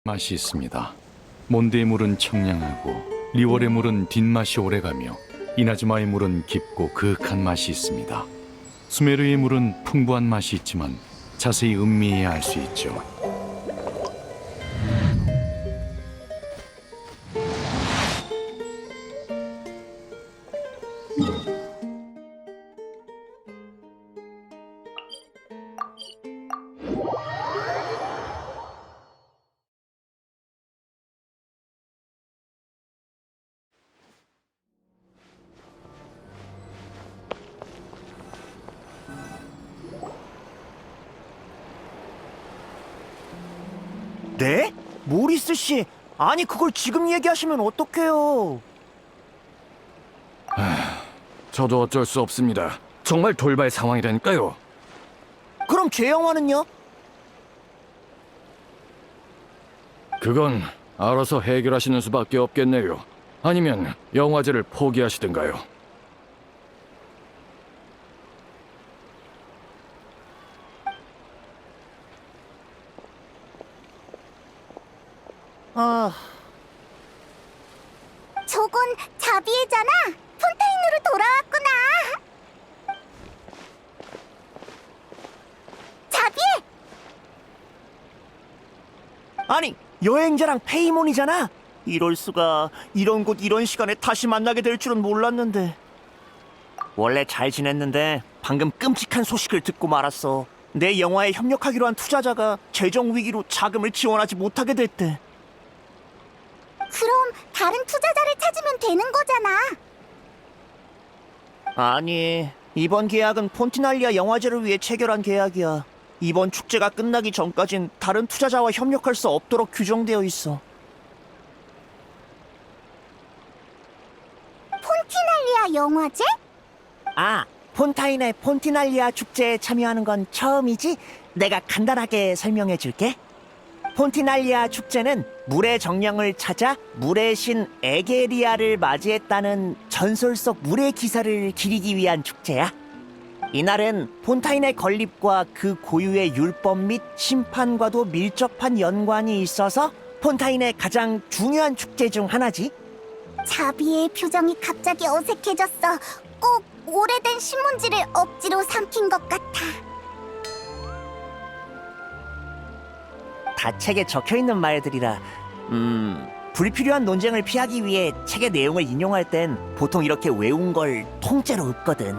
맛이 있습니다. 몬드의 물은 청량하고 리월의 물은 뒷맛이 오래가며 이나즈마의 물은 깊고 그윽한 맛이 있습니다. 수메르의 물은 풍부한 맛이 있지만 자세히 음미해야 알 수 있죠. 네? 모리스 씨, 아니 그걸 지금 얘기하시면 어떡해요? 저도 어쩔 수 없습니다. 정말 돌발 상황이라니까요. 그럼 제 영화는요? 그건 알아서 해결하시는 수밖에 없겠네요. 아니면 영화제를 포기하시든가요. 아, 저건 자비에잖아. 폰타인으로 돌아왔구나. 자비에! 아니 여행자랑 페이몬이잖아. 이럴 수가. 이런 곳 이런 시간에 다시 만나게 될 줄은 몰랐는데. 원래 잘 지냈는데 방금 끔찍한 소식을 듣고 말았어. 내 영화에 협력하기로 한 투자자가 재정 위기로 자금을 지원하지 못하게 됐대. 그럼 다른 투자자를 찾으면 되는 거잖아. 아니, 이번 계약은 폰티날리아 영화제를 위해 체결한 계약이야. 이번 축제가 끝나기 전까진 다른 투자자와 협력할 수 없도록 규정되어 있어. 폰티날리아 영화제? 아, 폰타인의 폰티날리아 축제에 참여하는 건 처음이지? 내가 간단하게 설명해 줄게. 폰티날리아 축제는 물의 정령을 찾아 물의 신 에게리아를 맞이했다는 전설 속 물의 기사를 기리기 위한 축제야. 이날은 폰타인의 건립과 그 고유의 율법 및 심판과도 밀접한 연관이 있어서 폰타인의 가장 중요한 축제 중 하나지. 자비의 표정이 갑자기 어색해졌어. 꼭 오래된 신문지를 억지로 삼킨 것 같아. 다 책에 적혀있는 말들이라 불필요한 논쟁을 피하기 위해 책의 내용을 인용할 땐 보통 이렇게 외운 걸 통째로 읊거든.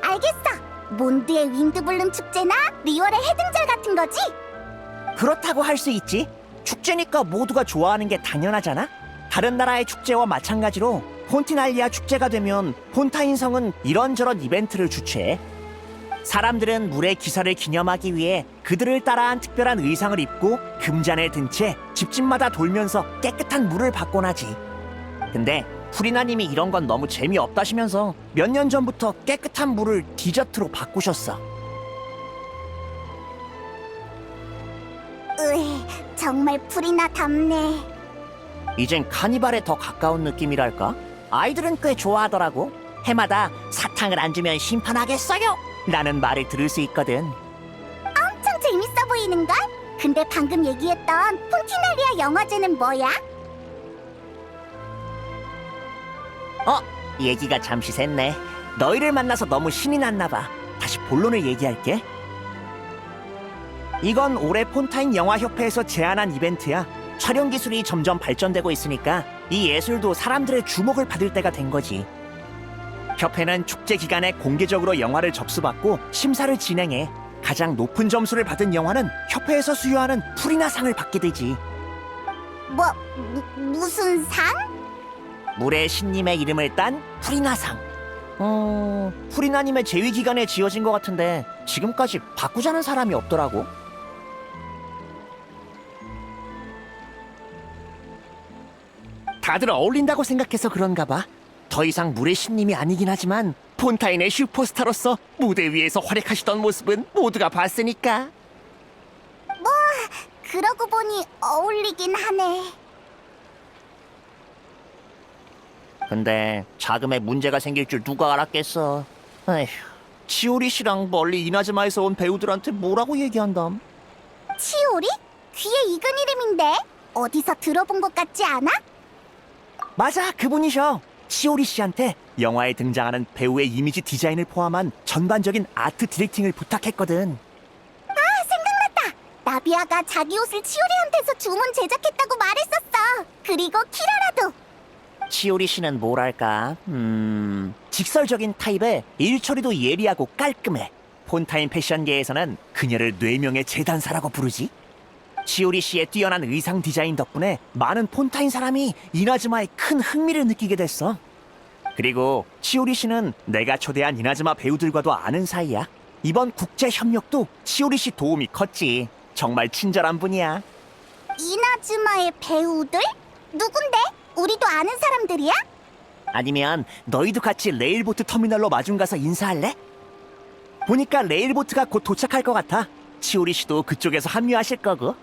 알겠어. 몬드의 윈드블룸 축제나 리월의 해등절 같은 거지? 그렇다고 할 수 있지. 축제니까 모두가 좋아하는 게 당연하잖아. 다른 나라의 축제와 마찬가지로 폰티날리아 축제가 되면 폰타인 성은 이런저런 이벤트를 주최해. 사람들은 물의 기사를 기념하기 위해 그들을 따라한 특별한 의상을 입고 금잔을 든 채 집집마다 돌면서 깨끗한 물을 받곤 하지. 근데 프리나님이 이런 건 너무 재미없다시면서 몇 년 전부터 깨끗한 물을 디저트로 바꾸셨어. 정말 프리나답네. 이젠 카니발에 더 가까운 느낌이랄까? 아이들은 꽤 좋아하더라고. 해마다 사탕을 안 주면 심판하겠어요! 라는 말을 들을 수 있거든. 엄청 재밌어 보이는걸? 근데 방금 얘기했던 폰티날리아 영화제는 뭐야? 얘기가 잠시 샜네. 너희를 만나서 너무 신이 났나 봐. 다시 본론을 얘기할게. 이건 올해 폰타인 영화협회에서 제안한 이벤트야. 촬영 기술이 점점 발전되고 있으니까 이 예술도 사람들의 주목을 받을 때가 된 거지. 협회는 축제 기간에 공개적으로 영화를 접수받고 심사를 진행해. 가장 높은 점수를 받은 영화는 협회에서 수여하는 프리나상을 받게 되지. 무슨 상? 물의 신님의 이름을 딴 프리나상. 프리나님의 재위 기간에 지어진 것 같은데 지금까지 바꾸자는 사람이 없더라고. 다들 어울린다고 생각해서 그런가 봐. 더 이상 물의 신님이 아니긴 하지만 폰타인의 슈퍼스타로서 무대 위에서 활약하시던 모습은 모두가 봤으니까. 그러고 보니 어울리긴 하네. 근데 자금에 문제가 생길 줄 누가 알았겠어. 에휴, 치오리 씨랑 멀리 이나즈마에서 온 배우들한테 뭐라고 얘기한담? 치오리? 귀에 익은 이름인데? 어디서 들어본 것 같지 않아? 맞아, 그분이셔. 치오리 씨한테 영화에 등장하는 배우의 이미지 디자인을 포함한 전반적인 아트 디렉팅을 부탁했거든. 생각났다! 나비아가 자기 옷을 치오리한테서 주문 제작했다고 말했었어. 그리고 키라라도. 치오리 씨는 뭐랄까, 직설적인 타입에 일 처리도 예리하고 깔끔해. 폰타인 패션계에서는 그녀를 뇌명의 재단사라고 부르지. 치오리 씨의 뛰어난 의상 디자인 덕분에 많은 폰타인 사람이 이나즈마에 큰 흥미를 느끼게 됐어. 그리고 치오리 씨는 내가 초대한 이나즈마 배우들과도 아는 사이야. 이번 국제 협력도 치오리 씨 도움이 컸지. 정말 친절한 분이야. 이나즈마의 배우들? 누군데? 우리도 아는 사람들이야? 아니면 너희도 같이 레일보트 터미널로 마중 가서 인사할래? 보니까 레일보트가 곧 도착할 것 같아. 치오리 씨도 그쪽에서 합류하실 거고.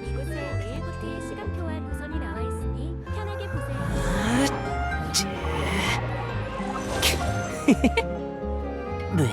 이곳에 레일보트의 시간표와 노선이 나와 있으니 편하게 보세요. 네.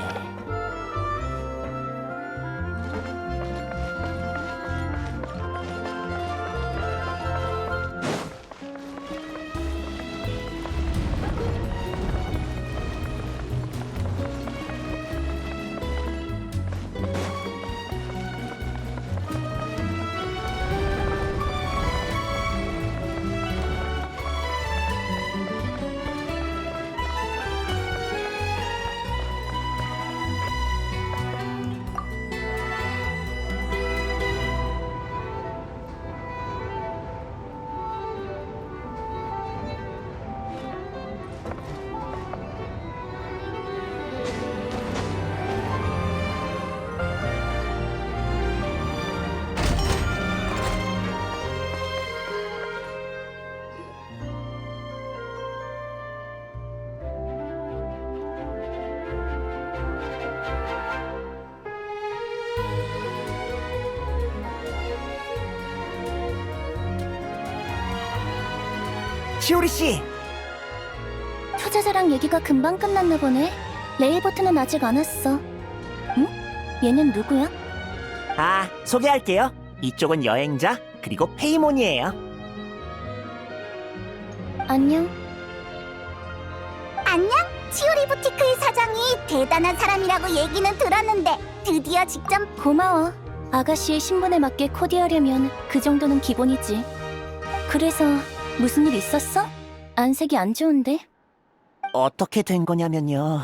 치오리 씨, 투자자랑 얘기가 금방 끝났나 보네. 레일보트는 아직 안 왔어. 응? 얘는 누구야? 소개할게요. 이쪽은 여행자, 그리고 페이몬이에요. 안녕. 안녕? 치오리 부티크의 사장이 대단한 사람이라고 얘기는 들었는데 드디어 직접. 고마워. 아가씨의 신분에 맞게 코디하려면 그 정도는 기본이지. 그래서 무슨 일 있었어? 안색이 안 좋은데? 어떻게 된 거냐면요.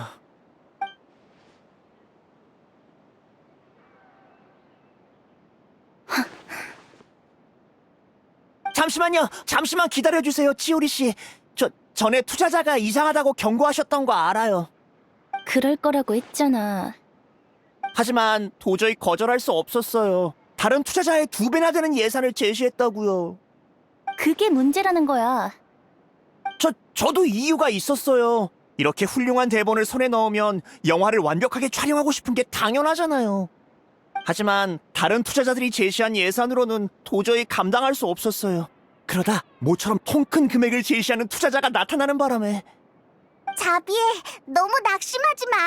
잠시만요. 잠시만 기다려주세요, 치오리 씨. 전에 투자자가 이상하다고 경고하셨던 거 알아요. 그럴 거라고 했잖아. 하지만 도저히 거절할 수 없었어요. 다른 투자자의 2배나 되는 예산을 제시했다고요. 그게 문제라는 거야. 저도 이유가 있었어요. 이렇게 훌륭한 대본을 손에 넣으면 영화를 완벽하게 촬영하고 싶은 게 당연하잖아요. 하지만 다른 투자자들이 제시한 예산으로는 도저히 감당할 수 없었어요. 그러다 모처럼 통 큰 금액을 제시하는 투자자가 나타나는 바람에 자비에 너무 낙심하지 마.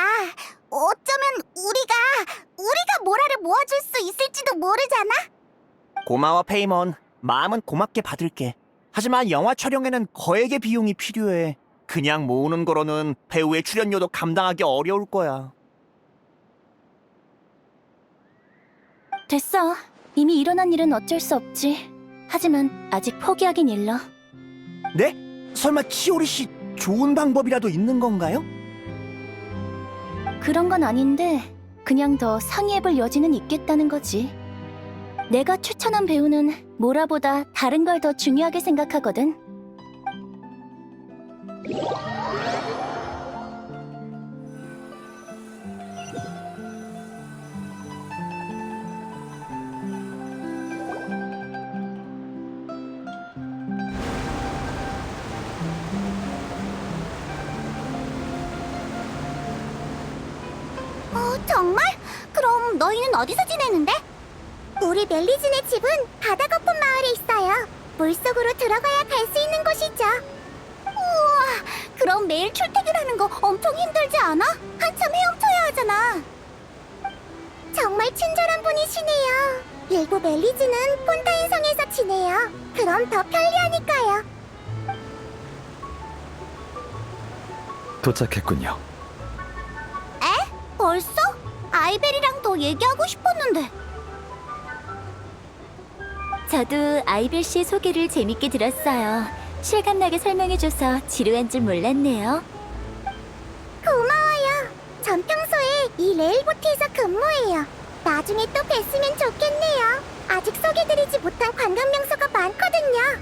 어쩌면 우리가 모라를 모아줄 수 있을지도 모르잖아. 고마워 페이먼. 마음은 고맙게 받을게. 하지만 영화 촬영에는 거액의 비용이 필요해. 그냥 모으는 거로는 배우의 출연료도 감당하기 어려울 거야. 됐어. 이미 일어난 일은 어쩔 수 없지. 하지만 아직 포기하긴 일러. 네? 설마 치오리 씨 좋은 방법이라도 있는 건가요? 그런 건 아닌데 그냥 더 상의해볼 여지는 있겠다는 거지. 내가 추천한 배우는 모라보다 다른 걸 더 중요하게 생각하거든. 정말? 그럼 너희는 어디서 지내는데? 우리 멜리진의 집은 바다 거품 마을에 있어요. 물속으로 들어가야 갈 수 있는 곳이죠. 우와, 그럼 매일 출퇴근하는 거 엄청 힘들지 않아? 한참 헤엄쳐야 하잖아. 정말 친절한 분이시네요. 일부 멜리진은 폰타인 성에서 지내요. 그럼 더 편리하니까요. 도착했군요. 벌써? 아이벨이랑 더 얘기하고 싶었는데. 저도 아이벨 씨 소개를 재밌게 들었어요. 실감나게 설명해줘서 지루한 줄 몰랐네요. 고마워요. 전 평소에 이 레일보트에서 근무해요. 나중에 또 뵀으면 좋겠네요. 아직 소개드리지 못한 관광 명소가 많거든요.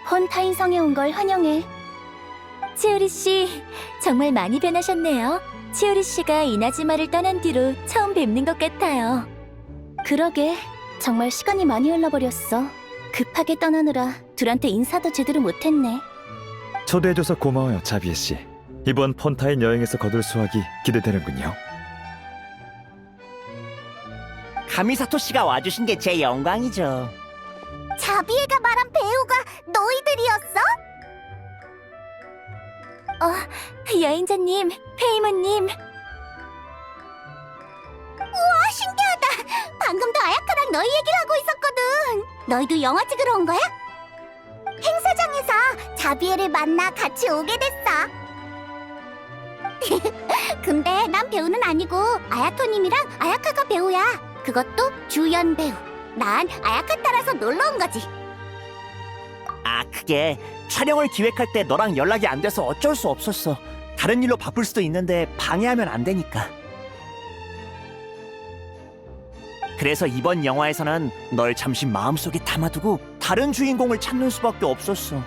폰타인 성에 온 걸 환영해. 치오리 씨, 정말 많이 변하셨네요. 치오리 씨가 이나즈마를 떠난 뒤로 처음 뵙는 것 같아요. 그러게, 정말 시간이 많이 흘러버렸어. 급하게 떠나느라 둘한테 인사도 제대로 못했네. 초대해줘서 고마워요, 자비에 씨. 이번 폰타인 여행에서 거둘 수확이 기대되는군요. 가미사토 씨가 와주신 게 제 영광이죠. 자비애가 말한 배우가 너희들이었어? 여행자님, 페이모님. 우와, 신기하다. 방금도 아야카랑 너희 얘기를 하고 있었거든. 너희도 영화 찍으러 온 거야? 행사장에서 자비애를 만나 같이 오게 됐어. 근데 난 배우는 아니고 아야토님이랑 아야카가 배우야. 그것도 주연 배우. 난 아야카 따라서 놀러 온 거지. 아, 그게 촬영을 기획할 때 너랑 연락이 안 돼서 어쩔 수 없었어. 다른 일로 바쁠 수도 있는데 방해하면 안 되니까. 그래서 이번 영화에서는 널 잠시 마음속에 담아두고 다른 주인공을 찾는 수밖에 없었어.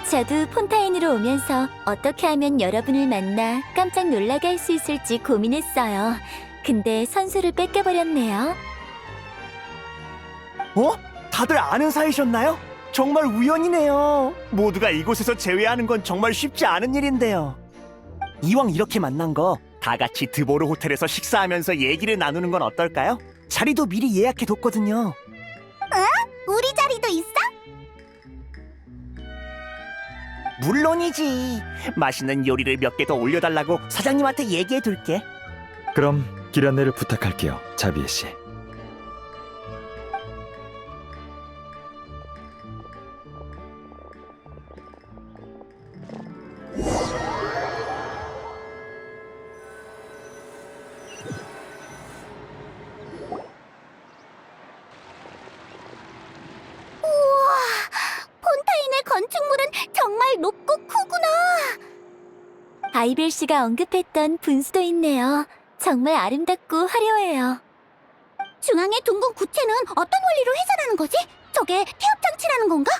저도 폰타인으로 오면서 어떻게 하면 여러분을 만나 깜짝 놀라게 할 수 있을지 고민했어요. 근데 선수를 뺏겨버렸네요. 어? 다들 아는 사이셨나요? 정말 우연이네요. 모두가 이곳에서 재회하는 건 정말 쉽지 않은 일인데요. 이왕 이렇게 만난 거 다 같이 드보르 호텔에서 식사하면서 얘기를 나누는 건 어떨까요? 자리도 미리 예약해뒀거든요. 우리 자리도 있어? 물론이지. 맛있는 요리를 몇 개 더 올려달라고 사장님한테 얘기해둘게. 그럼 길 안내를 부탁할게요, 자비에 씨. 폰타인의 건축물은 정말 높고 크구나. 아이벨 씨가 언급했던 분수도 있네요. 정말 아름답고 화려해요. 중앙의 둥근 구체는 어떤 원리로 회전하는 거지? 저게 태엽 장치라는 건가?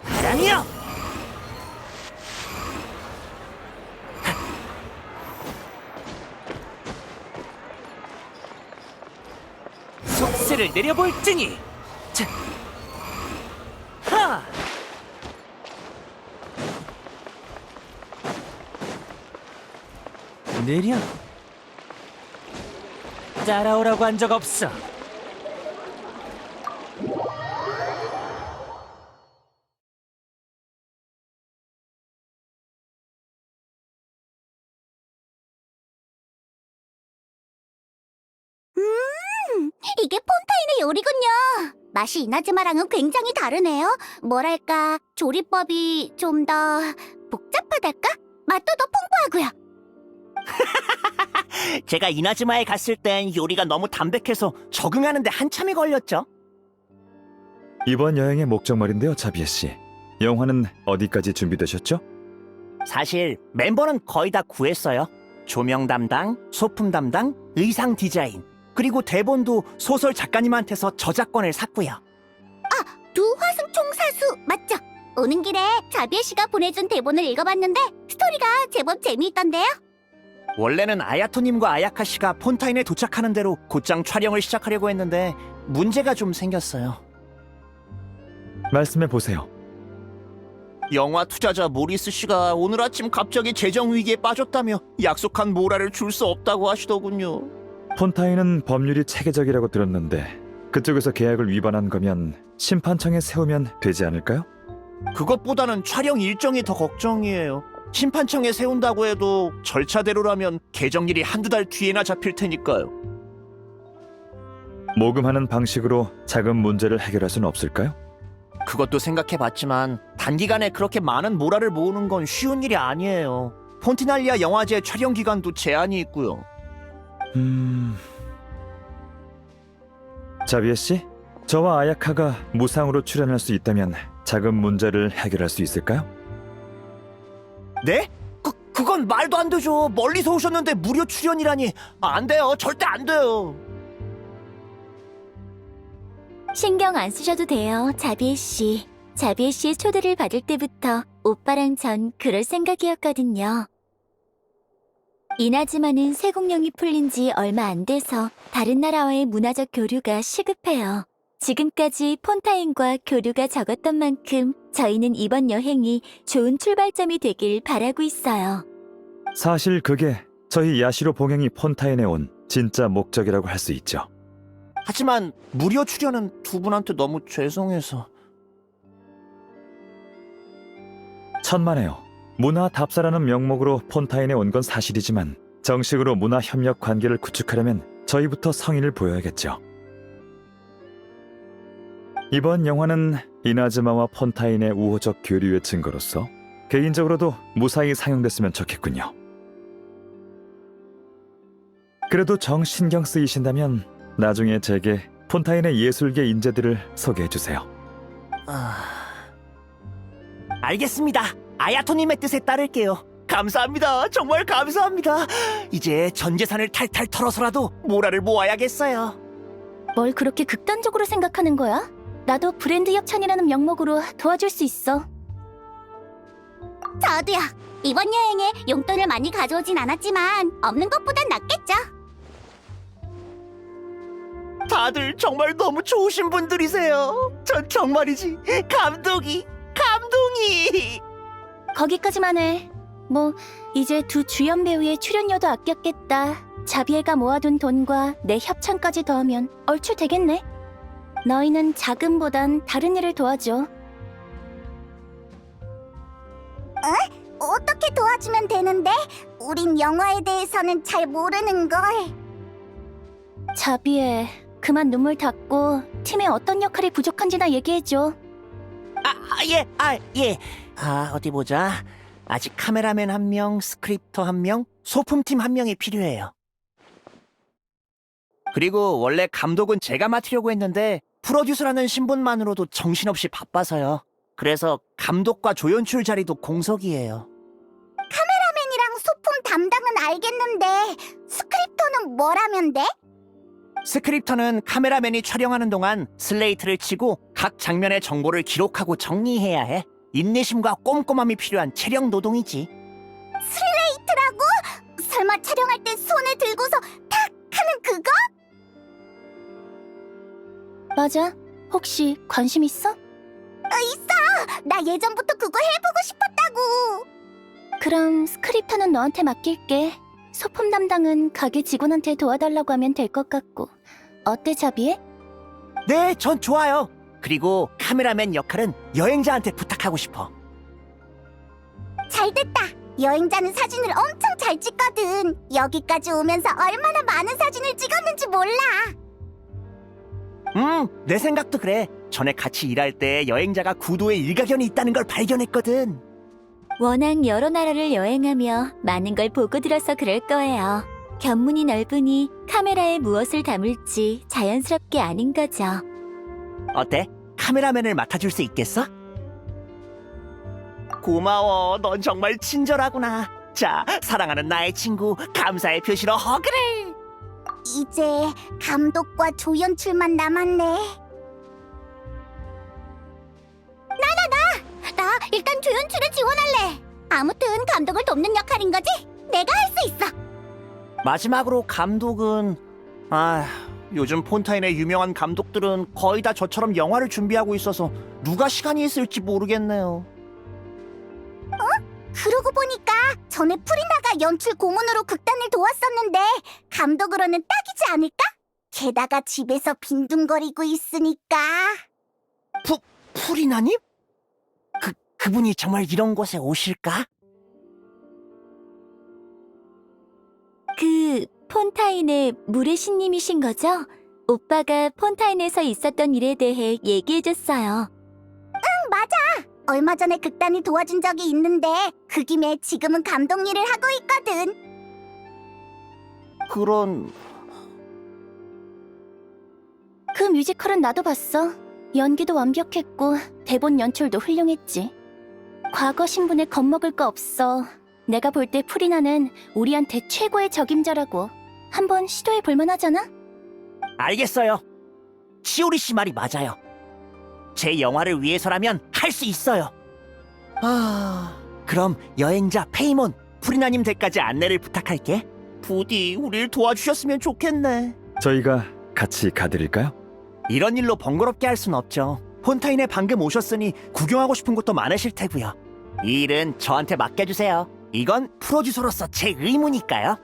아니요. 속세를 내려볼지니. 자, 하. 느려. 따라오라고 한 적 없어. 이게 폰타인의 요리군요. 맛이 이나즈마랑은 굉장히 다르네요. 뭐랄까, 조리법이 좀 더 복잡하달까? 맛도 더 풍부하고요. 제가 이나즈마에 갔을 땐 요리가 너무 담백해서 적응하는데 한참이 걸렸죠. 이번 여행의 목적 말인데요, 자비에 씨. 영화는 어디까지 준비되셨죠? 사실 멤버는 거의 다 구했어요. 조명 담당, 소품 담당, 의상 디자인, 그리고 대본도 소설 작가님한테서 저작권을 샀고요. 두 화승총 사수 맞죠? 오는 길에 자비에 씨가 보내준 대본을 읽어봤는데 스토리가 제법 재미있던데요. 원래는 아야토님과 아야카 씨가 폰타인에 도착하는 대로 곧장 촬영을 시작하려고 했는데 문제가 좀 생겼어요. 말씀해 보세요. 영화 투자자 모리스 씨가 오늘 아침 갑자기 재정 위기에 빠졌다며 약속한 모라를 줄 수 없다고 하시더군요. 폰타인은 법률이 체계적이라고 들었는데 그쪽에서 계약을 위반한 거면 심판청에 세우면 되지 않을까요? 그것보다는 촬영 일정이 더 걱정이에요. 심판청에 세운다고 해도 절차대로라면 개정일이 한두 달 뒤에나 잡힐 테니까요. 모금하는 방식으로 자금 문제를 해결할 수는 없을까요? 그것도 생각해봤지만 단기간에 그렇게 많은 모라를 모으는 건 쉬운 일이 아니에요. 폰티날리아 영화제 촬영 기간도 제한이 있고요. 자비에 씨, 저와 아야카가 무상으로 출연할 수 있다면 자금 문제를 해결할 수 있을까요? 네? 그건 말도 안 되죠. 멀리서 오셨는데 무료 출연이라니. 안 돼요. 절대 안 돼요. 신경 안 쓰셔도 돼요, 자비에 씨. 자비에 씨의 초대를 받을 때부터 오빠랑 전 그럴 생각이었거든요. 이나즈마는 세공령이 풀린 지 얼마 안 돼서 다른 나라와의 문화적 교류가 시급해요. 지금까지 폰타인과 교류가 적었던 만큼 저희는 이번 여행이 좋은 출발점이 되길 바라고 있어요. 사실 그게 저희 야시로 봉행이 폰타인에 온 진짜 목적이라고 할 수 있죠. 하지만 무료 출연은 두 분한테 너무 죄송해서. 천만에요. 문화 답사라는 명목으로 폰타인에 온 건 사실이지만 정식으로 문화 협력 관계를 구축하려면 저희부터 성의를 보여야겠죠. 이번 영화는 이나즈마와 폰타인의 우호적 교류의 증거로서 개인적으로도 무사히 상영됐으면 좋겠군요. 그래도 정 신경 쓰이신다면 나중에 제게 폰타인의 예술계 인재들을 소개해주세요. 알겠습니다. 아야토님의 뜻에 따를게요. 감사합니다. 정말 감사합니다. 이제 전 재산을 탈탈 털어서라도 모라를 모아야겠어요. 뭘 그렇게 극단적으로 생각하는 거야? 나도 브랜드 협찬이라는 명목으로 도와줄 수 있어. 저도요. 이번 여행에 용돈을 많이 가져오진 않았지만 없는 것보단 낫겠죠. 다들 정말 너무 좋으신 분들이세요. 전 정말이지 감동이. 거기까지만 해. 뭐 이제 두 주연 배우의 출연료도 아꼈겠다. 자비애가 모아둔 돈과 내 협찬까지 더하면 얼추 되겠네. 너희는 자금보단 다른 일을 도와줘. 어떻게 도와주면 되는데? 우린 영화에 대해서는 잘 모르는걸. 자비애, 그만 눈물 닦고 팀에 어떤 역할이 부족한지나 얘기해줘. 예. 어디 보자. 아직 카메라맨 1명, 스크립터 1명, 소품팀 1명이 필요해요. 그리고 원래 감독은 제가 맡으려고 했는데 프로듀서라는 신분만으로도 정신없이 바빠서요. 그래서 감독과 조연출 자리도 공석이에요. 카메라맨이랑 소품 담당은 알겠는데 스크립터는 뭘 하면 돼? 스크립터는 카메라맨이 촬영하는 동안 슬레이트를 치고 각 장면의 정보를 기록하고 정리해야 해. 인내심과 꼼꼼함이 필요한 체력 노동이지. 슬레이트라고? 설마 촬영할 때 손에 들고서 탁 하는 그거? 맞아. 혹시 관심 있어? 있어! 나 예전부터 그거 해보고 싶었다고! 그럼 스크립터는 너한테 맡길게. 소품 담당은 가게 직원한테 도와달라고 하면 될 것 같고. 어때, 자비해? 네, 전 좋아요. 그리고 카메라맨 역할은 여행자한테 부탁하고 싶어. 잘됐다! 여행자는 사진을 엄청 잘 찍거든. 여기까지 오면서 얼마나 많은 사진을 찍었는지 몰라. 내 생각도 그래. 전에 같이 일할 때 여행자가 구도에 일가견이 있다는 걸 발견했거든. 워낙 여러 나라를 여행하며 많은 걸 보고 들어서 그럴 거예요. 견문이 넓으니 카메라에 무엇을 담을지 자연스럽게 아는 거죠. 어때? 카메라맨을 맡아줄 수 있겠어? 고마워. 넌 정말 친절하구나. 자, 사랑하는 나의 친구, 감사의 표시로 허그를. 이제 감독과 조연출만 남았네. 나 일단 조연출에 지원할래. 아무튼 감독을 돕는 역할인 거지? 내가 할 수 있어. 마지막으로 감독은 요즘 폰타인의 유명한 감독들은 거의 다 저처럼 영화를 준비하고 있어서 누가 시간이 있을지 모르겠네요. 그러고 보니까 전에 프리나가 연출 고문으로 극단을 도왔었는데 감독으로는 딱이지 않을까? 게다가 집에서 빈둥거리고 있으니까. 프리나님? 그분이 정말 이런 곳에 오실까? 그 폰타인의 물의 신님이신 거죠? 오빠가 폰타인에서 있었던 일에 대해 얘기해줬어요. 맞아. 얼마 전에 극단을 도와준 적이 있는데 그 김에 지금은 감독 일을 하고 있거든. 그런... 그 뮤지컬은 나도 봤어. 연기도 완벽했고 대본 연출도 훌륭했지. 과거 신분에 겁먹을 거 없어. 내가 볼 때 프리나는 우리한테 최고의 적임자라고. 한번 시도해 볼 만하잖아? 알겠어요. 치오리 씨 말이 맞아요. 제 영화를 위해서라면 할 수 있어요. 그럼 여행자 페이몬, 프리나님 댁까지 안내를 부탁할게. 부디 우릴 도와주셨으면 좋겠네. 저희가 같이 가드릴까요? 이런 일로 번거롭게 할 순 없죠. 폰타인에 방금 오셨으니 구경하고 싶은 곳도 많으실 테고요. 이 일은 저한테 맡겨주세요. 이건 프로듀서로서 제 의무니까요.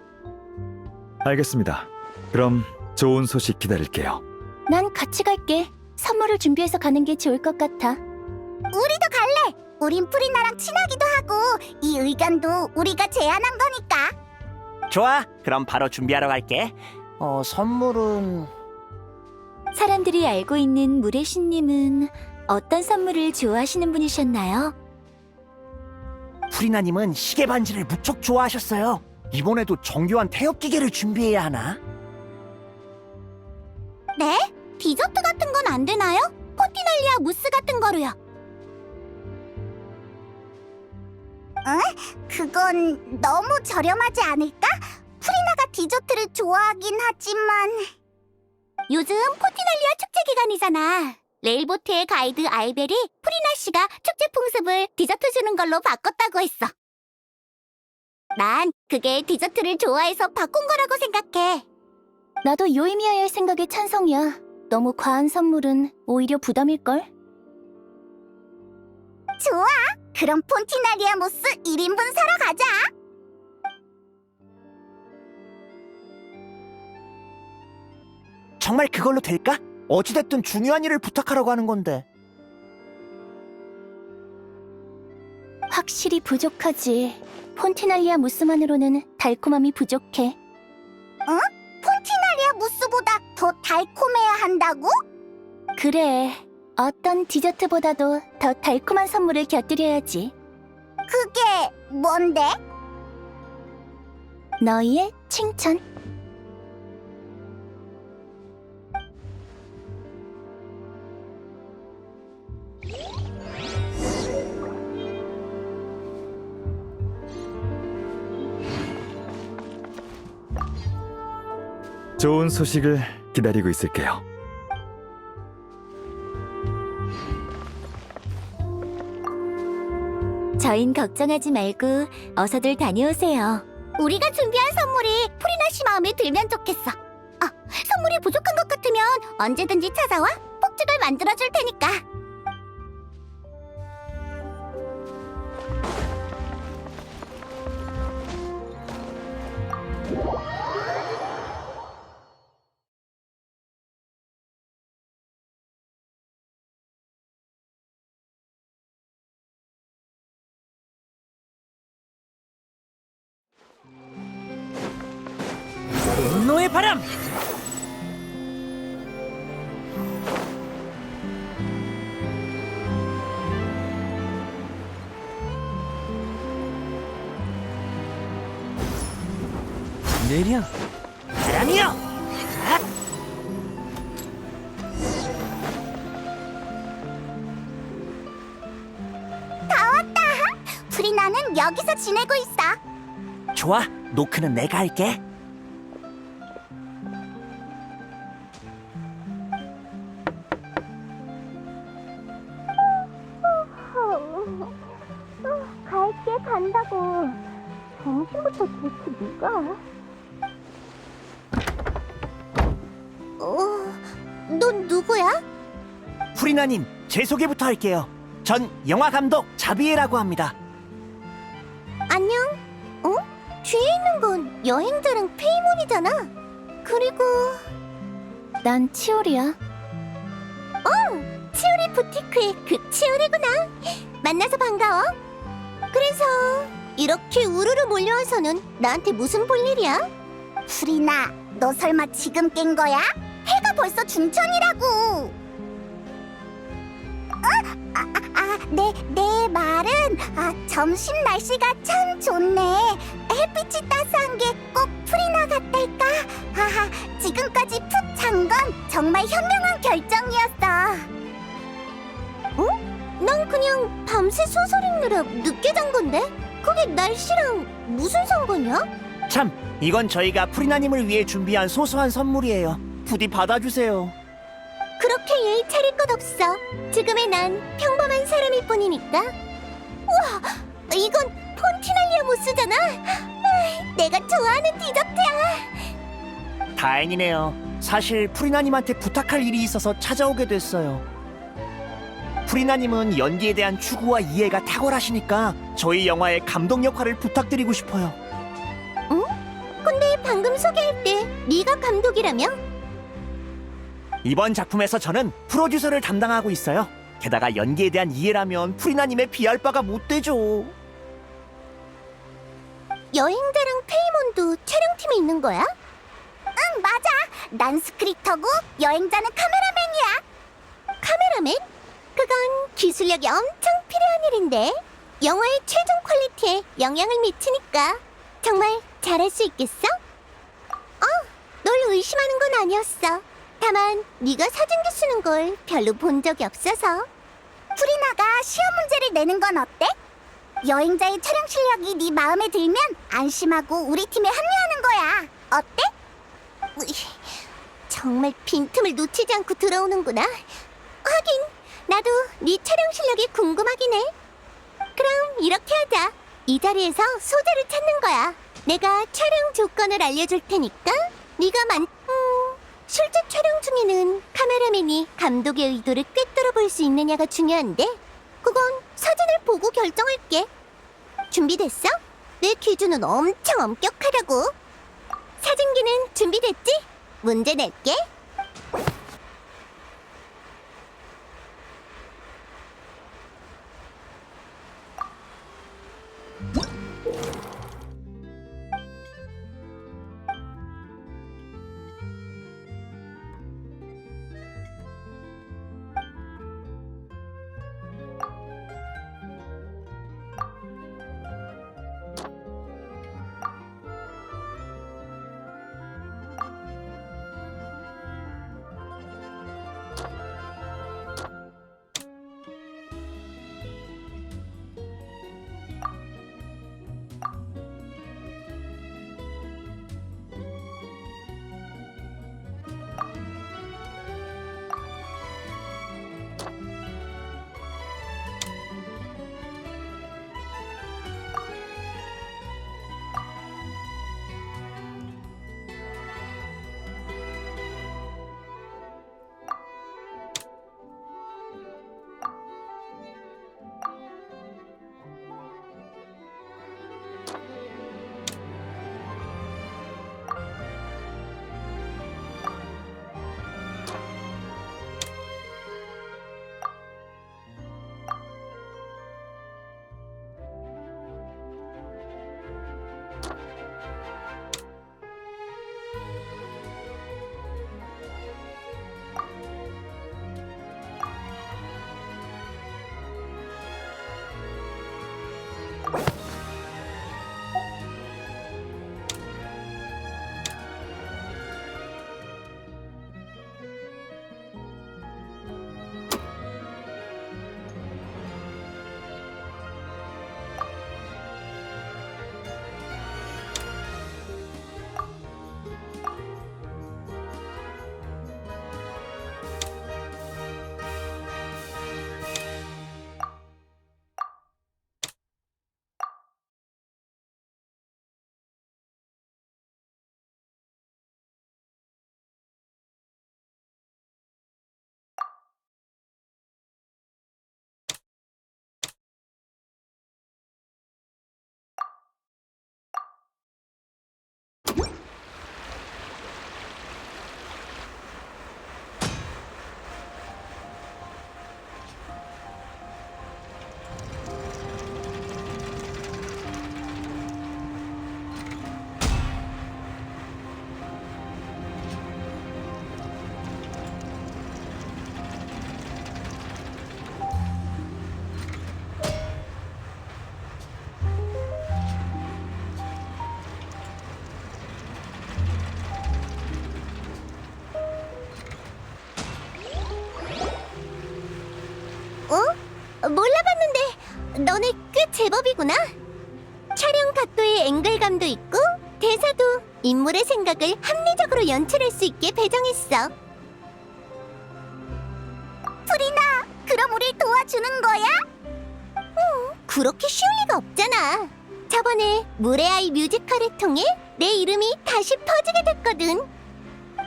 알겠습니다. 그럼 좋은 소식 기다릴게요. 난 같이 갈게. 선물을 준비해서 가는 게 좋을 것 같아. 우리도 갈래. 우린 프리나랑 친하기도 하고 이 의견도 우리가 제안한 거니까. 좋아, 그럼 바로 준비하러 갈게. 선물은... 사람들이 알고 있는 물의 신님은 어떤 선물을 좋아하시는 분이셨나요? 프리나님은 시계 반지를 무척 좋아하셨어요. 이번에도 정교한 태엽 기계를 준비해야 하나? 네? 디저트 같은 건 안 되나요? 포티날리아 무스 같은 거로요. 그건 너무 저렴하지 않을까? 프리나가 디저트를 좋아하긴 하지만 요즘 포티날리아 축제 기간이잖아. 레일보트의 가이드 알벨이 프리나 씨가 축제 풍습을 디저트 주는 걸로 바꿨다고 했어. 난 그게 디저트를 좋아해서 바꾼 거라고 생각해. 나도 요이미야의 생각에 찬성이야. 너무 과한 선물은 오히려 부담일걸? 좋아! 그럼 폰티나리아 모스 1인분 사러 가자! 정말 그걸로 될까? 어찌됐든 중요한 일을 부탁하라고 하는 건데. 확실히 부족하지. 폰티날리아 무스만으로는 달콤함이 부족해. 폰티날리아 무스보다 더 달콤해야 한다고? 그래. 어떤 디저트보다도 더 달콤한 선물을 곁들여야지. 그게 뭔데? 너희의 칭찬. 좋은 소식을 기다리고 있을게요. 저흰 걱정하지 말고 어서들 다녀오세요. 우리가 준비한 선물이 프리나 씨 마음에 들면 좋겠어. 선물이 부족한 것 같으면 언제든지 찾아와 폭죽을 만들어줄 테니까. 분노의 바람! 내려! 바람이여! 앗! 프리나는 여기서 지내고 있어. 좋아, 노크는 내가 할게. 갈게 간다고. 점심부터 도대체 누가? 넌 누구야? 프리나님, 제 소개부터 할게요. 전 영화 감독 자비에라고 합니다. 안녕. 뒤에 있는 건 여행자랑 페이몬이잖아. 그리고 난 치오리야. 치오리 부티크의 그 치오리구나. 만나서 반가워. 그래서 이렇게 우르르 몰려와서는 나한테 무슨 볼일이야? 프리나, 너 설마 지금 깬 거야? 해가 벌써 중천이라고. 내 말은 점심 날씨가 참 좋네. 햇빛이 따스한 게 꼭 프리나 같달까? 지금까지 푹 잔 건 정말 현명한 결정이었어. 난 그냥 밤새 소설 읽느라 늦게 잔 건데? 그게 날씨랑 무슨 상관이야? 참, 이건 저희가 프리나님을 위해 준비한 소소한 선물이에요. 부디 받아주세요. 그렇게 예의 차릴 것 없어. 지금의 난 평범한 사람일 뿐이니까. 우와, 이건 폰티날리아 무스잖아. 내가 좋아하는 디저트야. 다행이네요. 사실 프리나님한테 부탁할 일이 있어서 찾아오게 됐어요. 프리나님은 연기에 대한 추구와 이해가 탁월하시니까 저희 영화의 감독 역할을 부탁드리고 싶어요. 근데 방금 소개할 때 네가 감독이라며? 이번 작품에서 저는 프로듀서를 담당하고 있어요. 게다가 연기에 대한 이해라면 프리나님에 비할 바가 못 되죠. 여행자랑 페이몬도 촬영팀에 있는 거야? 응, 맞아. 난 스크립터고 여행자는 카메라맨이야. 카메라맨? 그건 기술력이 엄청 필요한 일인데 영화의 최종 퀄리티에 영향을 미치니까 정말 잘할 수 있겠어? 널 의심하는 건 아니었어. 다만 네가 사진기 쓰는 걸 별로 본 적이 없어서. 프리나가 시험 문제를 내는 건 어때? 여행자의 촬영 실력이 네 마음에 들면 안심하고 우리 팀에 합류하는 거야. 어때? 정말 빈틈을 놓치지 않고 들어오는구나. 하긴 나도 네 촬영 실력이 궁금하긴 해. 그럼 이렇게 하자. 이 자리에서 소재를 찾는 거야. 내가 촬영 조건을 알려줄 테니까 네가 실제 촬영 중에는 카메라맨이 감독의 의도를 꿰뚫어 볼 수 있느냐가 중요한데 그건 사진을 보고 결정할게. 준비됐어? 내 기준은 엄청 엄격하다고. 사진기는 준비됐지? 문제 낼게. 몰라봤는데 너네 꽤 제법이구나. 촬영 각도의 앵글감도 있고 대사도 인물의 생각을 합리적으로 연출할 수 있게 배정했어. 프리나, 그럼 우릴 도와주는 거야? 그렇게 쉬울 리가 없잖아. 저번에 물의 아이 뮤지컬을 통해 내 이름이 다시 퍼지게 됐거든.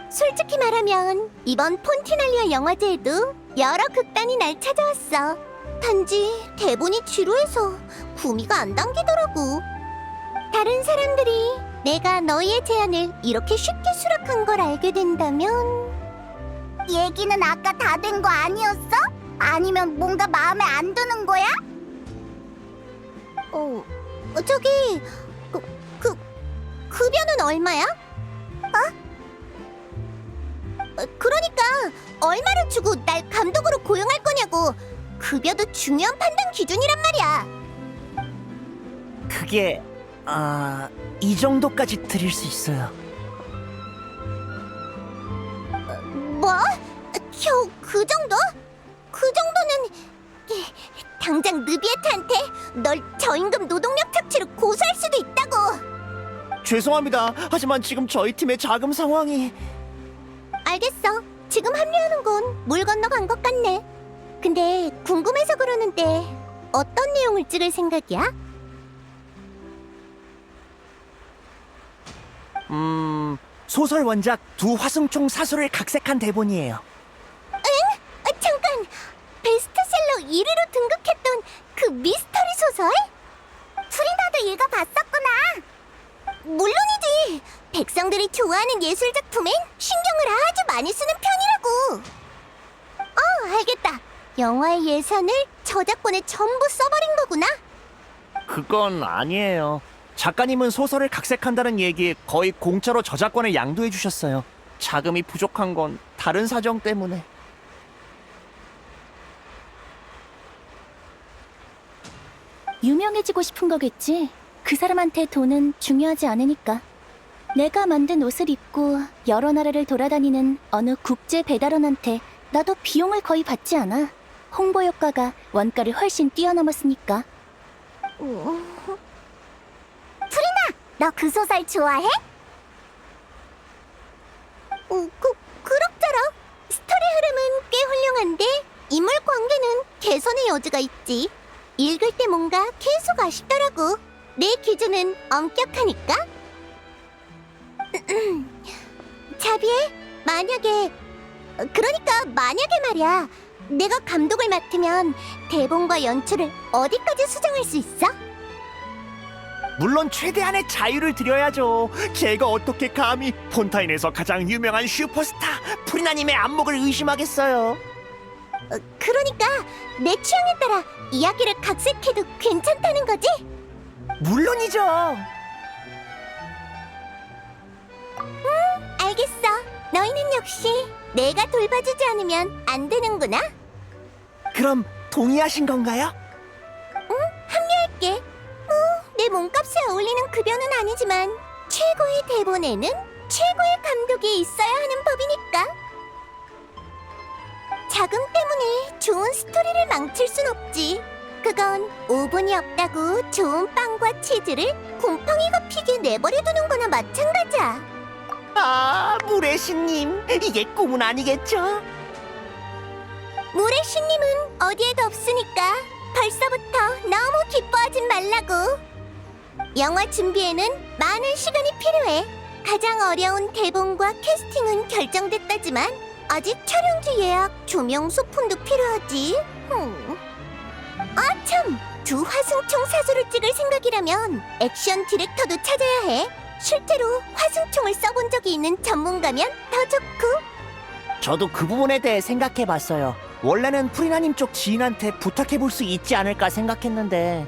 솔직히 말하면 이번 폰티날리아 영화제에도 여러 극단이 날 찾아왔어. 단지 대본이 지루해서 구미가 안 당기더라고. 다른 사람들이 내가 너희의 제안을 이렇게 쉽게 수락한 걸 알게 된다면... 얘기는 아까 다 된 거 아니었어? 아니면 뭔가 마음에 안 드는 거야? 저기... 급여는 얼마야? 그러니까 얼마를 주고 날 감독으로 고용할 거냐고. 급여도 중요한 판단 기준이란 말이야. 그게 이 정도까지 드릴 수 있어요. 뭐? 겨우 그 정도? 그 정도는 당장 느비에트한테 널 저임금 노동력 착취로 고소할 수도 있다고. 죄송합니다. 하지만 지금 저희 팀의 자금 상황이... 알겠어. 지금 합류하는 건 물 건너간 것 같네. 근데 궁금해서 그러는데 어떤 내용을 찍을 생각이야? 소설 원작 두 화승총 사수를 각색한 대본이에요. 잠깐! 베스트셀러 1위로 등극했던 그 미스터리 소설? 프리나도 읽어봤었구나. 물론이지. 백성들이 좋아하는 예술 작품엔 신경을 아주 많이 쓰는 편이라고. 알겠다. 영화의 예산을 저작권에 전부 써버린 거구나. 그건 아니에요. 작가님은 소설을 각색한다는 얘기에 거의 공짜로 저작권을 양도해 주셨어요. 자금이 부족한 건 다른 사정 때문에. 유명해지고 싶은 거겠지. 그 사람한테 돈은 중요하지 않으니까. 내가 만든 옷을 입고 여러 나라를 돌아다니는 어느 국제 배달원한테 나도 비용을 거의 받지 않아. 홍보 효과가 원가를 훨씬 뛰어넘었으니까. 너 그 소설 좋아해? 그럭저럭. 스토리 흐름은 꽤 훌륭한데 인물 관계는 개선의 여지가 있지. 읽을 때 뭔가 계속 아쉽더라고. 내 기준은 엄격하니까. 자비에, 만약에 말이야. 내가 감독을 맡으면 대본과 연출을 어디까지 수정할 수 있어? 물론 최대한의 자유를 드려야죠. 제가 어떻게 감히 폰타인에서 가장 유명한 슈퍼스타 프리나님의 안목을 의심하겠어요. 그러니까 내 취향에 따라 이야기를 각색해도 괜찮다는 거지? 물론이죠. 알겠어. 너희는 역시 내가 돌봐주지 않으면 안 되는구나. 그럼 동의하신 건가요? 합류할게. 내 몸값에 어울리는 급여는 아니지만 최고의 대본에는 최고의 감독이 있어야 하는 법이니까. 자금 때문에 좋은 스토리를 망칠 순 없지. 그건 오븐이 없다고 좋은 빵과 치즈를 곰팡이가 피게 내버려두는 거나 마찬가지야. 물의 신님, 이게 꿈은 아니겠죠? 물의 신님은 어디에도 없으니까 벌써부터 너무 기뻐하진 말라고. 영화 준비에는 많은 시간이 필요해. 가장 어려운 대본과 캐스팅은 결정됐다지만 아직 촬영지 예약, 조명, 소품도 필요하지. 참! 두 화승총 사수를 찍을 생각이라면 액션 디렉터도 찾아야 해. 실제로 화승총을 써본 적이 있는 전문가면 더 좋고. 저도 그 부분에 대해 생각해봤어요. 원래는 프리나님 쪽 지인한테 부탁해볼 수 있지 않을까 생각했는데.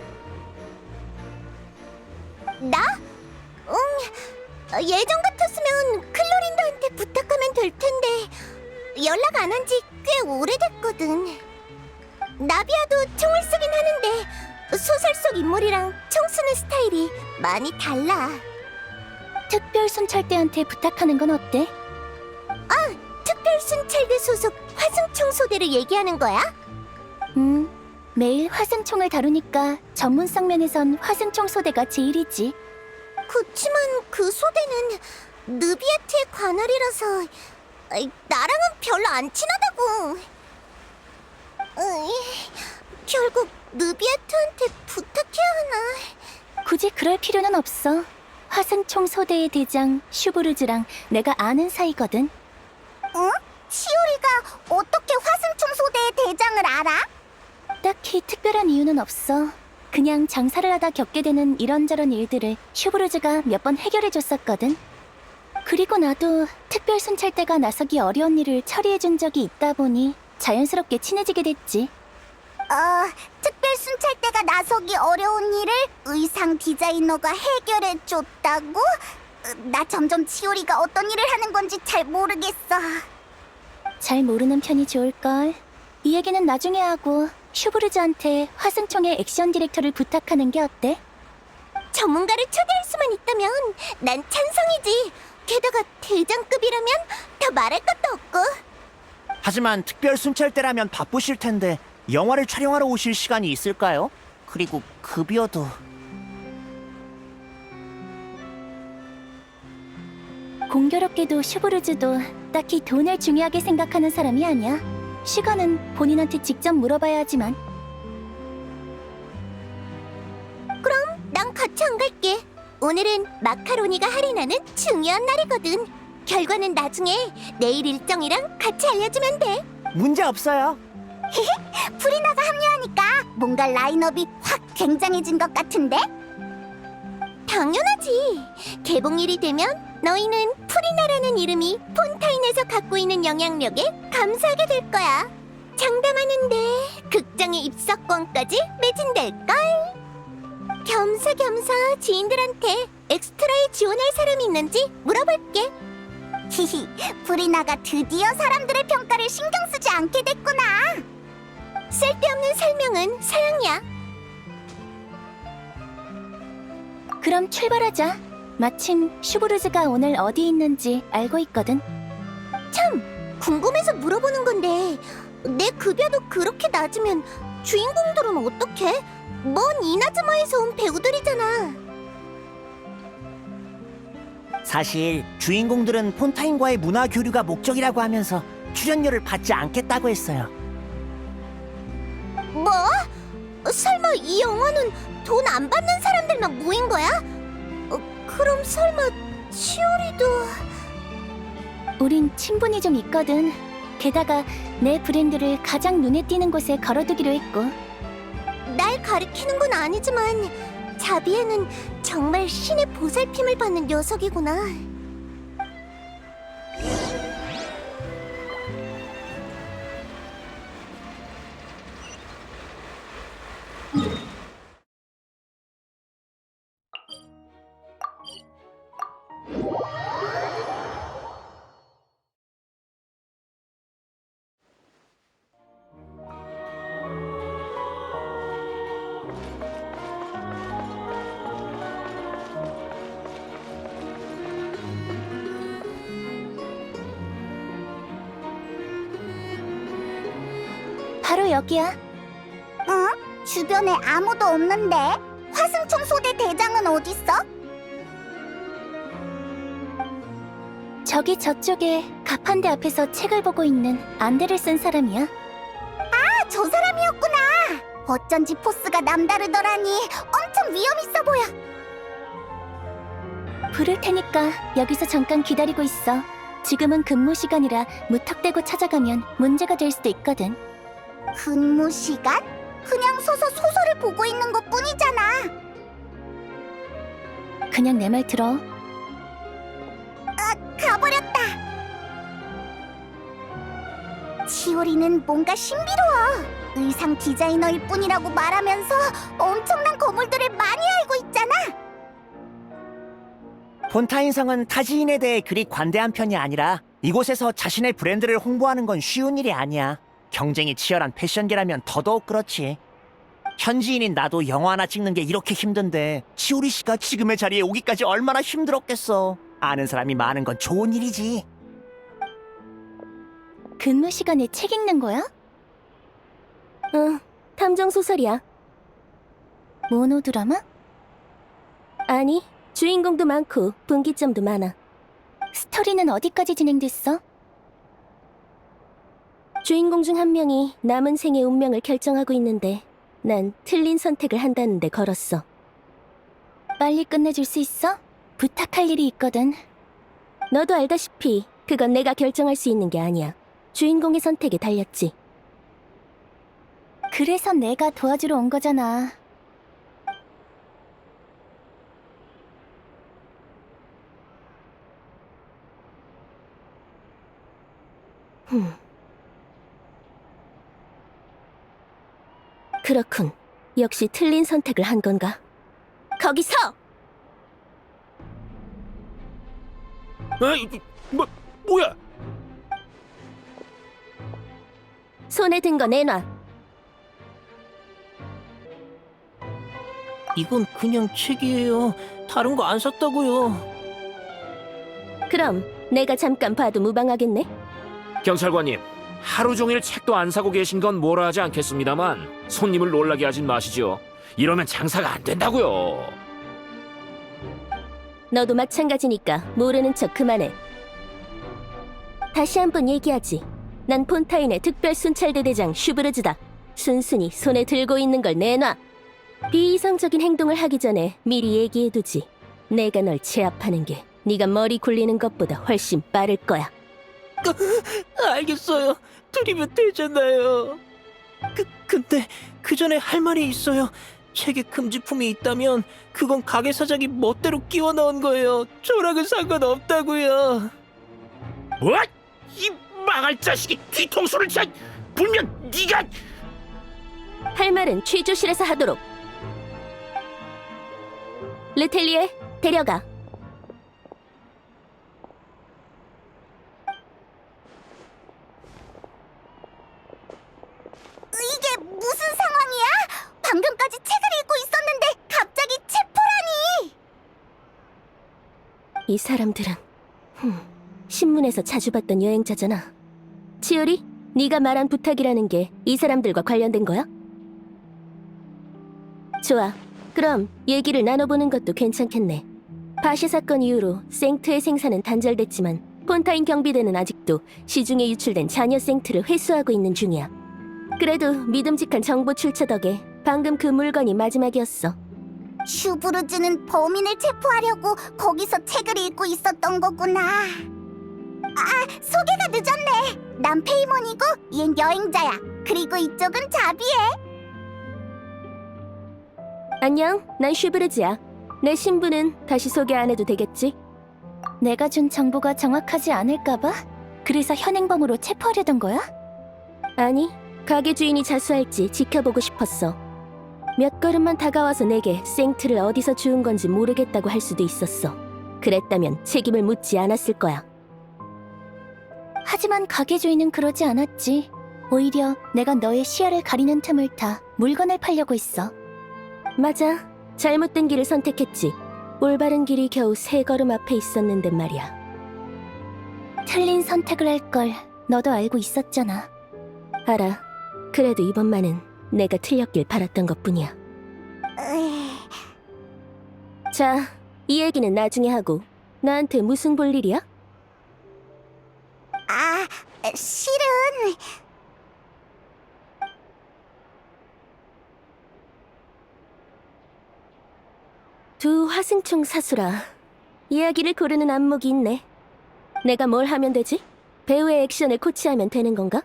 나? 예전 같았으면 클로린더한테 부탁하면 될 텐데 연락 안 한 지 꽤 오래됐거든. 나비아도 총을 쓰긴 하는데 소설 속 인물이랑 총 쓰는 스타일이 많이 달라. 특별 순찰대한테 부탁하는 건 어때? 특별순찰대 소속 화승총 소대를 얘기하는 거야? 매일 화승총을 다루니까 전문성 면에선 화승총 소대가 제일이지. 그치만 그 소대는 느비에트의 관할이라서 나랑은 별로 안 친하다고. 결국 느비에트한테 부탁해야 하나? 굳이 그럴 필요는 없어. 화승총 소대의 대장 슈브르즈랑 내가 아는 사이거든. 치오리가 어떻게 화승총 소대의 대장을 알아? 딱히 특별한 이유는 없어. 그냥 장사를 하다 겪게 되는 이런저런 일들을 슈브르즈가 몇 번 해결해줬었거든. 그리고 나도 특별 순찰대가 나서기 어려운 일을 처리해준 적이 있다 보니 자연스럽게 친해지게 됐지. 특별 순찰대가 나서기 어려운 일을 의상 디자이너가 해결해줬다고? 나 점점 치오리가 어떤 일을 하는 건지 잘 모르겠어. 잘 모르는 편이 좋을걸. 이 얘기는 나중에 하고 슈브르즈한테 화승총의 액션 디렉터를 부탁하는 게 어때? 전문가를 초대할 수만 있다면 난 찬성이지. 게다가 대장급이라면 더 말할 것도 없고. 하지만 특별 순찰대라면 바쁘실 텐데 영화를 촬영하러 오실 시간이 있을까요? 그리고 급여도... 공교롭게도 슈브르즈도 딱히 돈을 중요하게 생각하는 사람이 아니야. 시간은 본인한테 직접 물어봐야 하지만. 난 같이 안 갈게. 오늘은 마카로니가 할인하는 중요한 날이거든. 결과는 나중에 내일 일정이랑 같이 알려주면 돼. 문제 없어요. 프리나가 합류하니까 뭔가 라인업이 확 굉장해진 것 같은데? 당연하지. 개봉일이 되면 너희는 프리나라는 이름이 폰타인에서 갖고 있는 영향력에 감사하게 될 거야. 장담하는데 극장의 입석권까지 매진될걸? 겸사겸사 지인들한테 엑스트라에 지원할 사람이 있는지 물어볼게. 히히, 프리나가 드디어 사람들의 평가를 신경 쓰지 않게 됐구나. 쓸데없는 설명은 사양이야. 그럼 출발하자. 마침 슈브르즈가 오늘 어디 있는지 알고 있거든. 참, 궁금해서 물어보는 건데 내 급여도 그렇게 낮으면 주인공들은 어떡해? 먼 이나즈마에서 온 배우들이잖아. 사실 주인공들은 폰타인과의 문화 교류가 목적이라고 하면서 출연료를 받지 않겠다고 했어요. 뭐? 설마 이 영화는 돈 안 받는 사람들만 모인 거야? 그럼 설마 치오리도... 우린 친분이 좀 있거든. 게다가 내 브랜드를 가장 눈에 띄는 곳에 걸어두기로 했고. 날 가리키는 건 아니지만 자비에는 정말 신의 보살핌을 받는 녀석이구나. 바로 여기야. 주변에 아무도 없는데? 화승총 소대 대장은 어딨어? 저기 저쪽에 가판대 앞에서 책을 보고 있는 안대를 쓴 사람이야. 저 사람이었구나. 어쩐지 포스가 남다르더라니. 엄청 위험 있어 보여. 부를 테니까 여기서 잠깐 기다리고 있어. 지금은 근무 시간이라 무턱대고 찾아가면 문제가 될 수도 있거든. 근무 시간? 그냥 서서 소설을 보고 있는 것 뿐이잖아. 그냥 내 말 들어. 가버렸다. 치오리는 뭔가 신비로워. 의상 디자이너일 뿐이라고 말하면서 엄청난 거물들을 많이 알고 있잖아. 폰타인성은 타지인에 대해 그리 관대한 편이 아니라 이곳에서 자신의 브랜드를 홍보하는 건 쉬운 일이 아니야. 경쟁이 치열한 패션계라면 더더욱 그렇지. 현지인인 나도 영화 하나 찍는 게 이렇게 힘든데 치오리 씨가 지금의 자리에 오기까지 얼마나 힘들었겠어. 아는 사람이 많은 건 좋은 일이지. 근무 시간에 책 읽는 거야? 응, 탐 감정 소설이야. 모노드라마? 아니, 주인공도 많고 분기점도 많아. 스토리는 어디까지 진행됐어? 주인공 중 한 명이 남은 생의 운명을 결정하고 있는데 난 틀린 선택을 한다는데 걸었어. 빨리 끝내줄 수 있어? 부탁할 일이 있거든. 너도 알다시피 그건 내가 결정할 수 있는 게 아니야. 주인공의 선택에 달렸지. 그래서 내가 도와주러 온 거잖아. 그렇군. 역시 틀린 선택을 한 건가? 거기서! 에이, 뭐야? 손에 든 거 내놔. 이건 그냥 책이에요. 다른 거 안 샀다고요. 그럼 내가 잠깐 봐도 무방하겠네? 경찰관님, 하루 종일 책도 안 사고 계신 건 뭐라 하지 않겠습니다만 손님을 놀라게 하진 마시죠. 이러면 장사가 안 된다고요. 너도 마찬가지니까 모르는 척 그만해. 다시 한번 얘기하지. 난 폰타인의 특별 순찰대 대장 슈브르즈다. 순순히 손에 들고 있는 걸 내놔. 비이성적인 행동을 하기 전에 미리 얘기해두지. 내가 널 제압하는 게 네가 머리 굴리는 것보다 훨씬 빠를 거야. 알겠어요. 드리면 되잖아요. 근데 그 전에 할 말이 있어요. 책에 금지품이 있다면 그건 가게 사장이 멋대로 끼워 넣은 거예요. 저랑은 상관없다고요. 뭐? 이 망할 자식이 뒤통수를 차! 분명 네가... 할 말은 취조실에서 하도록. 르텔리에 데려가. 이게 무슨 상황이야? 방금까지 책을 읽고 있었는데 갑자기 체포라니! 이 사람들은 신문에서 자주 봤던 여행자잖아. 치오리, 네가 말한 부탁이라는 게 이 사람들과 관련된 거야? 좋아. 그럼 얘기를 나눠보는 것도 괜찮겠네. 바시 사건 이후로 생트의 생산은 단절됐지만 폰타인 경비대는 아직도 시중에 유출된 잔여 생트를 회수하고 있는 중이야. 그래도 믿음직한 정보 출처 덕에 방금 그 물건이 마지막이었어. 슈브르즈는 범인을 체포하려고 거기서 책을 읽고 있었던 거구나. 아, 소개가 늦었네. 난 페이몬이고 얜 여행자야. 그리고 이쪽은 자비에. 안녕, 난 슈브르즈야. 내 신분은 다시 소개 안 해도 되겠지? 내가 준 정보가 정확하지 않을까봐? 그래서 현행범으로 체포하려던 거야? 아니, 가게 주인이 자수할지 지켜보고 싶었어. 몇 걸음만 다가와서 내게 생트를 어디서 주운 건지 모르겠다고 할 수도 있었어. 그랬다면 책임을 묻지 않았을 거야. 하지만 가게 주인은 그러지 않았지. 오히려 내가 너의 시야를 가리는 틈을 타 물건을 팔려고 했어. 맞아. 잘못된 길을 선택했지. 올바른 길이 겨우 3걸음 앞에 있었는데 말이야. 틀린 선택을 할 걸 너도 알고 있었잖아. 알아. 그래도 이번만은 내가 틀렸길 바랐던 것뿐이야. 자, 이 얘기는 나중에 하고 나한테 무슨 볼 일이야? 아, 실은 두 화승총 사수라. 이야기를 고르는 안목이 있네. 내가 뭘 하면 되지? 배우의 액션을 코치하면 되는 건가?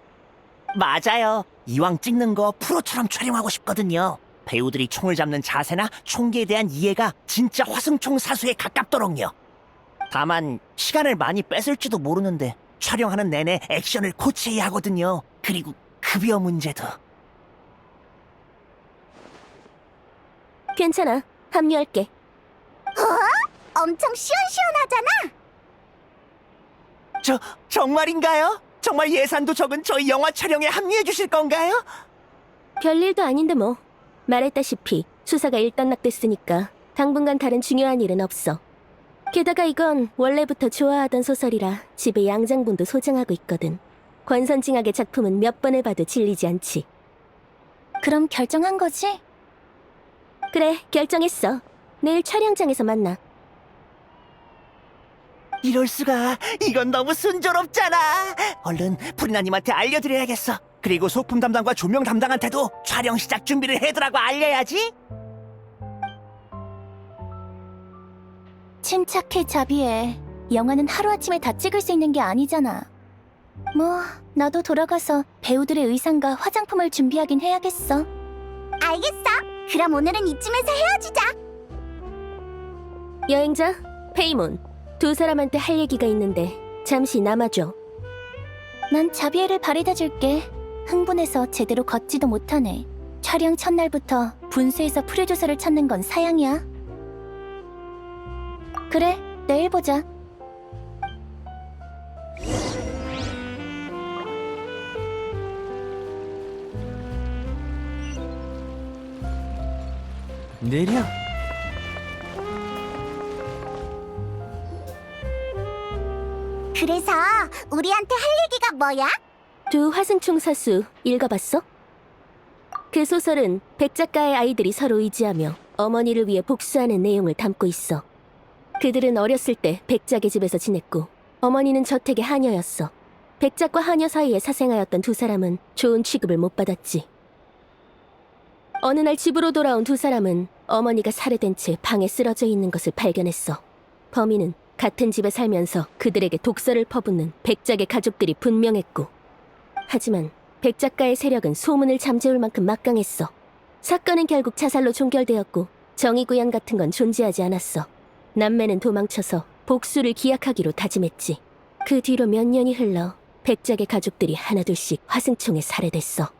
맞아요. 이왕 찍는 거 프로처럼 촬영하고 싶거든요. 배우들이 총을 잡는 자세나 총기에 대한 이해가 진짜 화승총 사수에 가깝도록요. 다만 시간을 많이 뺏을지도 모르는데 촬영하는 내내 액션을 코치해야 하거든요. 그리고 급여 문제도. 괜찮아. 합류할게. 엄청 시원시원하잖아. 정말인가요? 정말 예산도 적은 저희 영화 촬영에 합류해 주실 건가요? 별일도 아닌데 뭐. 말했다시피 수사가 일단락됐으니까 당분간 다른 중요한 일은 없어. 게다가 이건 원래부터 좋아하던 소설이라 집에 양장본도 소장하고 있거든. 권선징악의 작품은 몇 번을 봐도 질리지 않지. 그럼 결정한 거지? 그래, 결정했어. 내일 촬영장에서 만나. 이럴 수가. 이건 너무 순조롭잖아. 얼른 프리나님한테 알려드려야겠어. 그리고 소품 담당과 조명 담당한테도 촬영 시작 준비를 해두라고 알려야지. 침착해, 자비해. 영화는 하루아침에 다 찍을 수 있는 게 아니잖아. 뭐, 나도 돌아가서 배우들의 의상과 화장품을 준비하긴 해야겠어. 알겠어. 그럼 오늘은 이쯤에서 헤어지자. 여행자, 페이몬. 두 사람한테 할 얘기가 있는데 잠시 남아줘. 난 자비에를 바래다 줄게. 흥분해서 제대로 걷지도 못하네. 촬영 첫날부터 분수에서 프로듀서를 찾는 건 사양이야. 그래, 내일 보자. 내려. 그래서 우리한테 할 얘기가 뭐야? 두 화승총 사수 읽어봤어? 그 소설은 백 작가의 아이들이 서로 의지하며 어머니를 위해 복수하는 내용을 담고 있어. 그들은 어렸을 때 백작의 집에서 지냈고 어머니는 저택의 하녀였어. 백작과 하녀 사이에 사생하였던 두 사람은 좋은 취급을 못 받았지. 어느 날 집으로 돌아온 두 사람은 어머니가 살해된 채 방에 쓰러져 있는 것을 발견했어. 범인은 같은 집에 살면서 그들에게 독서를 퍼붓는 백작의 가족들이 분명했고, 하지만 백 작가의 세력은 소문을 잠재울 만큼 막강했어. 사건은 결국 자살로 종결되었고 정의구현 같은 건 존재하지 않았어. 남매는 도망쳐서 복수를 기약하기로 다짐했지. 그 뒤로 몇 년이 흘러 백작의 가족들이 하나둘씩 화승총에 살해됐어.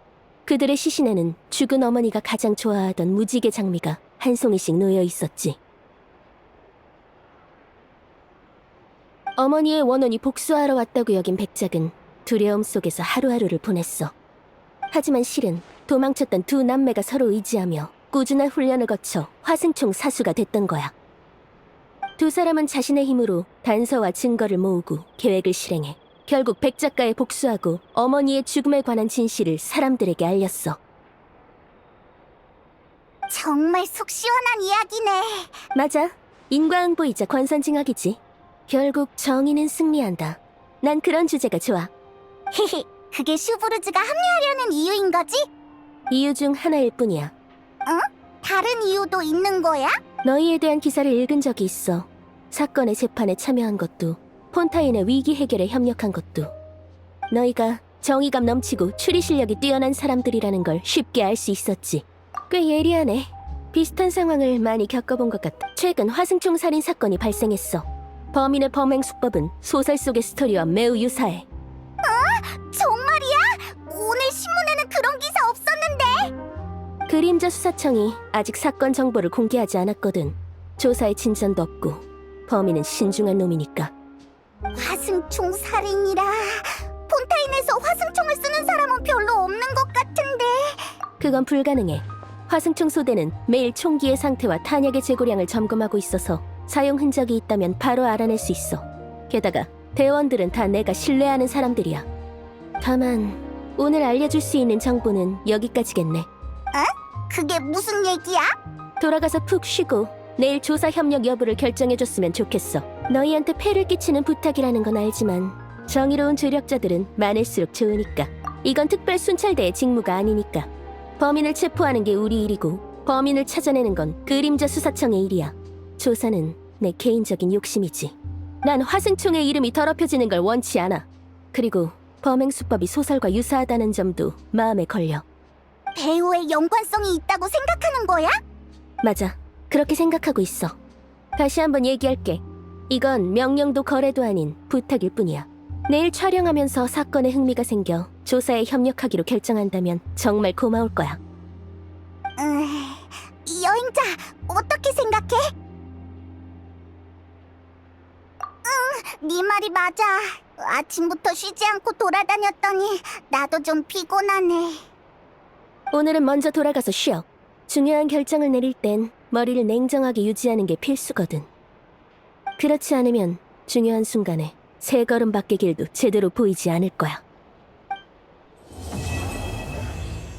그들의 시신에는 죽은 어머니가 가장 좋아하던 무지개 장미가 한 송이씩 놓여 있었지. 어머니의 원혼이 복수하러 왔다고 여긴 백작은 두려움 속에서 하루하루를 보냈어. 하지만 실은 도망쳤던 두 남매가 서로 의지하며 꾸준한 훈련을 거쳐 화승총 사수가 됐던 거야. 두 사람은 자신의 힘으로 단서와 증거를 모으고 계획을 실행해 결국 백 작가에 복수하고 어머니의 죽음에 관한 진실을 사람들에게 알렸어. 정말 속 시원한 이야기네. 맞아. 인과응보이자 권선징악이지. 결국 정의는 승리한다. 난 그런 주제가 좋아. 히히, 그게 슈브르즈가 합류하려는 이유인 거지? 이유 중 하나일 뿐이야. 다른 이유도 있는 거야? 너희에 대한 기사를 읽은 적이 있어. 사건의 재판에 참여한 것도, 폰타인의 위기 해결에 협력한 것도. 너희가 정의감 넘치고 추리 실력이 뛰어난 사람들이라는 걸 쉽게 알 수 있었지. 꽤 예리하네. 비슷한 상황을 많이 겪어본 것 같아. 최근 화승총 살인 사건이 발생했어. 범인의 범행 수법은 소설 속의 스토리와 매우 유사해. 정말이야? 오늘 신문에는 그런 기사 없었는데. 그림자 수사청이 아직 사건 정보를 공개하지 않았거든. 조사에 진전도 없고 범인은 신중한 놈이니까. 화승총 살인이라. 폰타인에서 화승총을 쓰는 사람은 별로 없는 것 같은데. 그건 불가능해. 화승총 소대는 매일 총기의 상태와 탄약의 재고량을 점검하고 있어서 사용 흔적이 있다면 바로 알아낼 수 있어. 게다가 대원들은 다 내가 신뢰하는 사람들이야. 다만 오늘 알려줄 수 있는 정보는 여기까지겠네. 그게 무슨 얘기야? 돌아가서 푹 쉬고 내일 조사 협력 여부를 결정해줬으면 좋겠어. 너희한테 폐를 끼치는 부탁이라는 건 알지만 정의로운 조력자들은 많을수록 좋으니까. 이건 특별 순찰대의 직무가 아니니까. 범인을 체포하는 게 우리 일이고 범인을 찾아내는 건 그림자 수사청의 일이야. 조사는 내 개인적인 욕심이지. 난 화승총의 이름이 더럽혀지는 걸 원치 않아. 그리고 범행 수법이 소설과 유사하다는 점도 마음에 걸려. 배우의 연관성이 있다고 생각하는 거야? 맞아. 그렇게 생각하고 있어. 다시 한번 얘기할게. 이건 명령도 거래도 아닌 부탁일 뿐이야. 내일 촬영하면서 사건에 흥미가 생겨 조사에 협력하기로 결정한다면 정말 고마울 거야. 여행자, 어떻게 생각해? 네 말이 맞아. 아침부터 쉬지 않고 돌아다녔더니 나도 좀 피곤하네. 오늘은 먼저 돌아가서 쉬어. 중요한 결정을 내릴 땐 머리를 냉정하게 유지하는 게 필수거든. 그렇지 않으면 중요한 순간에 세 걸음 밖의 길도 제대로 보이지 않을 거야.